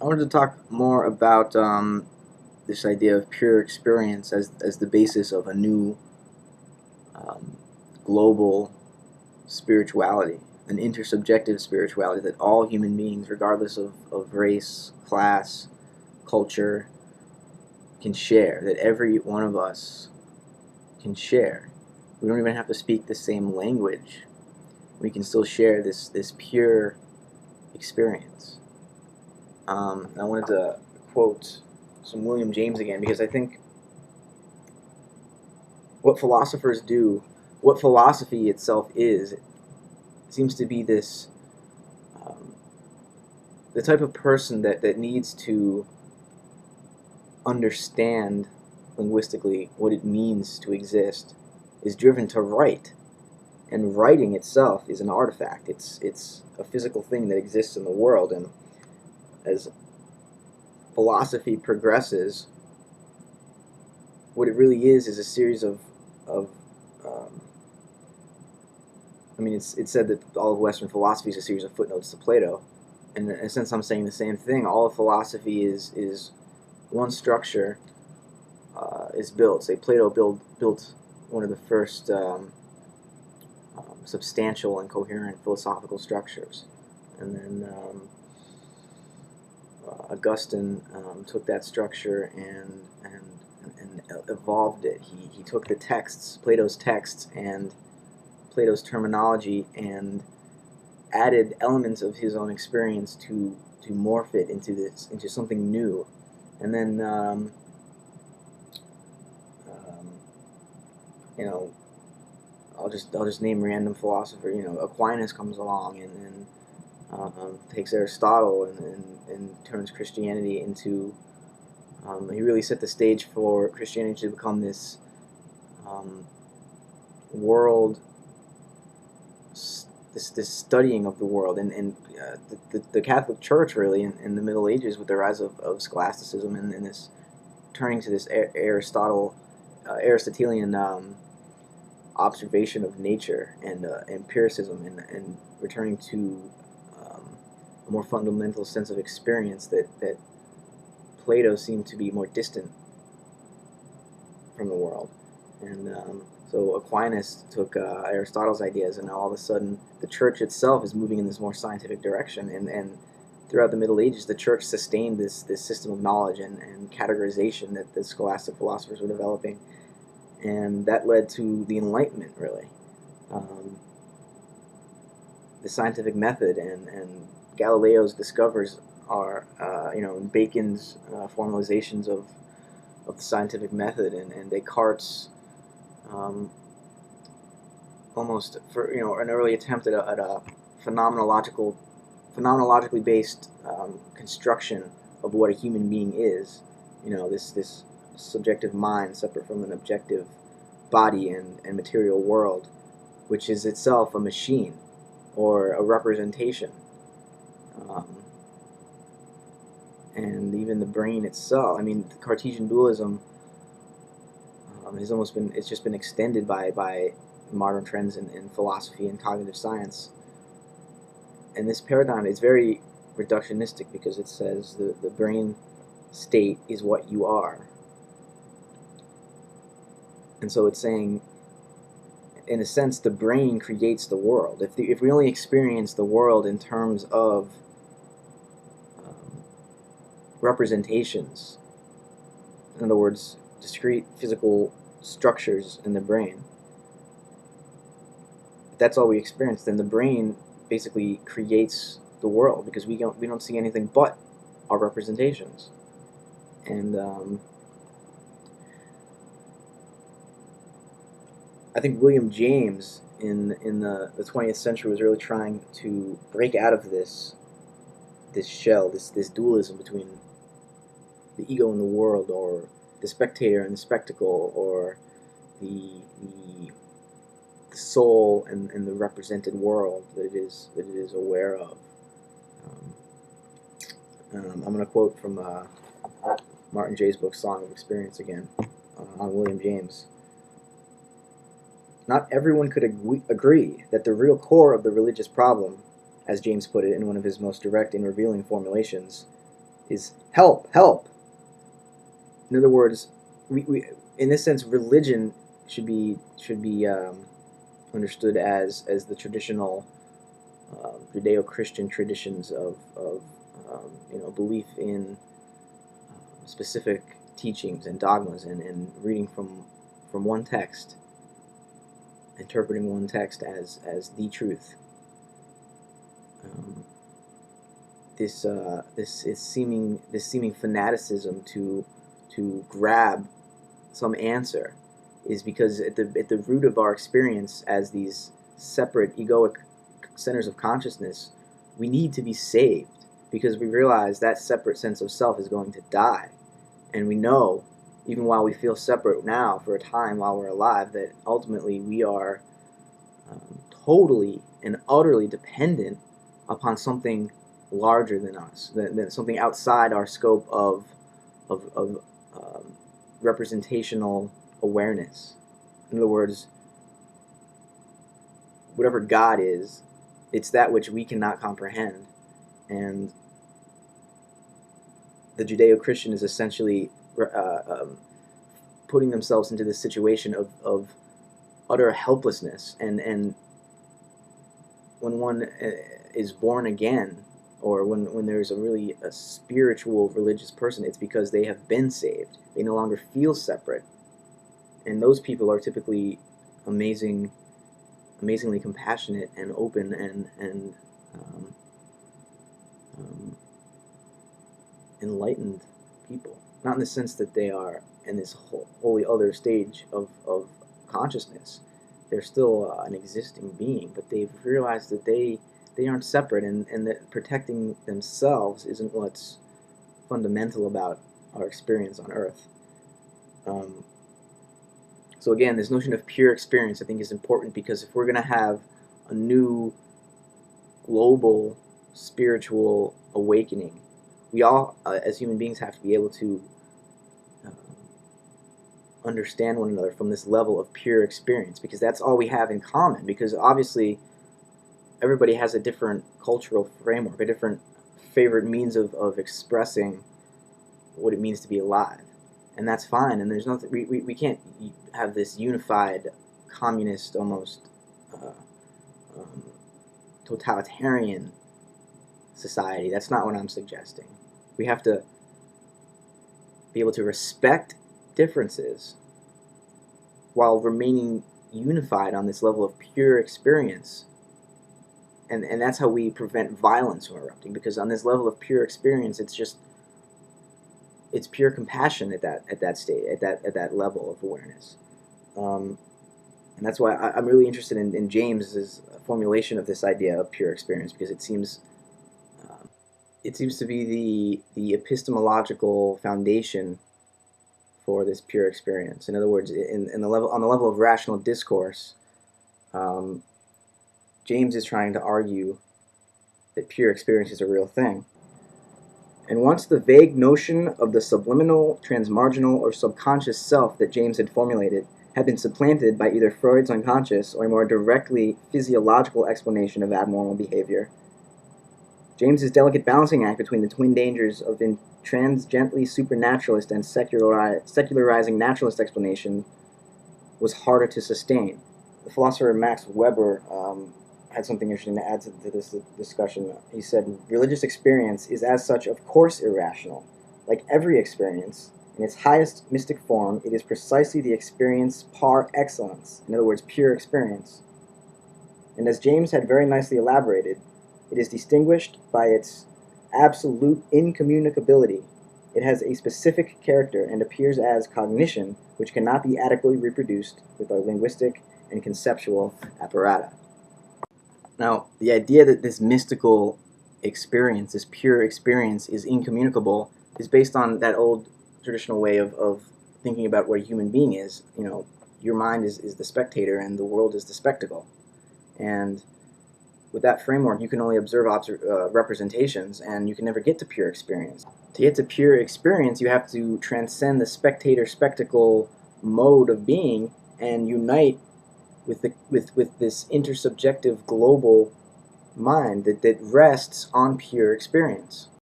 I wanted to talk more about this idea of pure experience as the basis of a new um, global spirituality, an intersubjective spirituality that all human beings, regardless of race, class, culture, can share, that every one of us can share. We don't even have to speak the same language. We can still share this pure experience. I wanted to quote some William James again because I think what philosophers do, what philosophy itself is, seems to be this um, the type of person that needs to understand linguistically what it means to exist is driven to write, and writing itself is an artifact. It's a physical thing that exists in the world, and as philosophy progresses, what it really is a series of um, I mean, it's said that all of Western philosophy is a series of footnotes to Plato, and in a sense, I'm saying the same thing. All of philosophy is one structure is built. Say Plato built one of the first substantial and coherent philosophical structures, and then Augustine took that structure and evolved it. He took the texts, Plato's texts, and Plato's terminology, and added elements of his own experience to morph it into something new, and then um, you know I'll just name random philosopher. Aquinas comes along and takes Aristotle and turns Christianity into he really set the stage for Christianity to become this um, world this studying of the world, and the Catholic Church really in the Middle Ages with the rise of scholasticism and this turning to this Aristotelian observation of nature and empiricism and returning to a more fundamental sense of experience that Plato seemed to be more distant from the world. And so Aquinas took Aristotle's ideas, and now all of a sudden the church itself is moving in this more scientific direction. And throughout the Middle Ages, the church sustained this system of knowledge and categorization that the scholastic philosophers were developing. And that led to the Enlightenment, really. Um, the scientific method and Galileo's discoveries are, Bacon's formalizations of the scientific method, and Descartes' um, almost for an early attempt at a phenomenological phenomenologically based construction of what a human being is. This subjective mind separate from an objective body and material world, which is itself a machine or a representation. Um, and even the brain itself. I mean, Cartesian dualism it's just been extended by modern trends in philosophy and cognitive science. And this paradigm is very reductionistic because it says the brain state is what you are. And so it's saying, in a sense, the brain creates the world. If we only experience the world in terms of um, representations, in other words, discrete physical structures in the brain, if that's all we experience, then the brain basically creates the world because we don't see anything but our representations. And I think William James in the 20th century was really trying to break out of this shell, this dualism between the ego and the world, or the spectator and the spectacle, or the soul and the represented world that it is aware of. Um, I'm going to quote from Martin Jay's book Song of Experience again on William James. Not everyone could agree that the real core of the religious problem, as James put it in one of his most direct and revealing formulations, is help, help. In other words, we in this sense, religion should be understood as the traditional Judeo-Christian traditions of belief in specific teachings and dogmas, and reading from one text, interpreting one text as the truth. Um, this seeming fanaticism to grab some answer is because at the root of our experience as these separate egoic centers of consciousness, we need to be saved because we realize that separate sense of self is going to die. And we know, even while we feel separate now for a time while we're alive, that ultimately we are totally and utterly dependent upon something larger than us, than something outside our scope of representational awareness. In other words, whatever God is, it's that which we cannot comprehend. And the Judeo-Christian is essentially putting themselves into this situation of utter helplessness. And when one is born again, or when there's a spiritual religious person, it's because they have been saved. They no longer feel separate. And those people are typically amazingly compassionate and open and enlightened people. Not in the sense that they are in this wholly other stage of consciousness. They're still an existing being, but they've realized that they aren't separate, and that protecting themselves isn't what's fundamental about our experience on Earth. So again, this notion of pure experience I think is important, because if we're going to have a new global spiritual awakening, we all, as human beings, have to be able to understand one another from this level of pure experience, because that's all we have in common. Because obviously everybody has a different cultural framework, a different favorite means of expressing what it means to be alive, and that's fine. And there's nothing, we can't have this unified communist, almost um, totalitarian society. That's not what I'm suggesting. We have to be able to respect differences while remaining unified on this level of pure experience. And that's how we prevent violence from erupting, because on this level of pure experience, it's pure compassion at that state, at that level of awareness. And that's why I'm really interested in James's formulation of this idea of pure experience, because it seems to be the epistemological foundation for this pure experience. In other words, on the level of rational discourse, James is trying to argue that pure experience is a real thing. And once the vague notion of the subliminal, transmarginal, or subconscious self that James had formulated had been supplanted by either Freud's unconscious or a more directly physiological explanation of abnormal behavior, James's delicate balancing act between the twin dangers of intransigently supernaturalist and secularizing naturalist explanation was harder to sustain. The philosopher Max Weber had something interesting to add to this discussion. He said, religious experience is as such of course irrational. Like every experience, in its highest mystic form, it is precisely the experience par excellence, in other words, pure experience. And as James had very nicely elaborated, it is distinguished by its absolute incommunicability. It has a specific character and appears as cognition, which cannot be adequately reproduced with our linguistic and conceptual apparata. Now, the idea that this mystical experience, this pure experience, is incommunicable is based on that old traditional way of thinking about what a human being is. You know, your mind is the spectator and the world is the spectacle. And with that framework, you can only observe representations, and you can never get to pure experience. To get to pure experience, you have to transcend the spectator-spectacle mode of being and unite with this intersubjective global mind that rests on pure experience.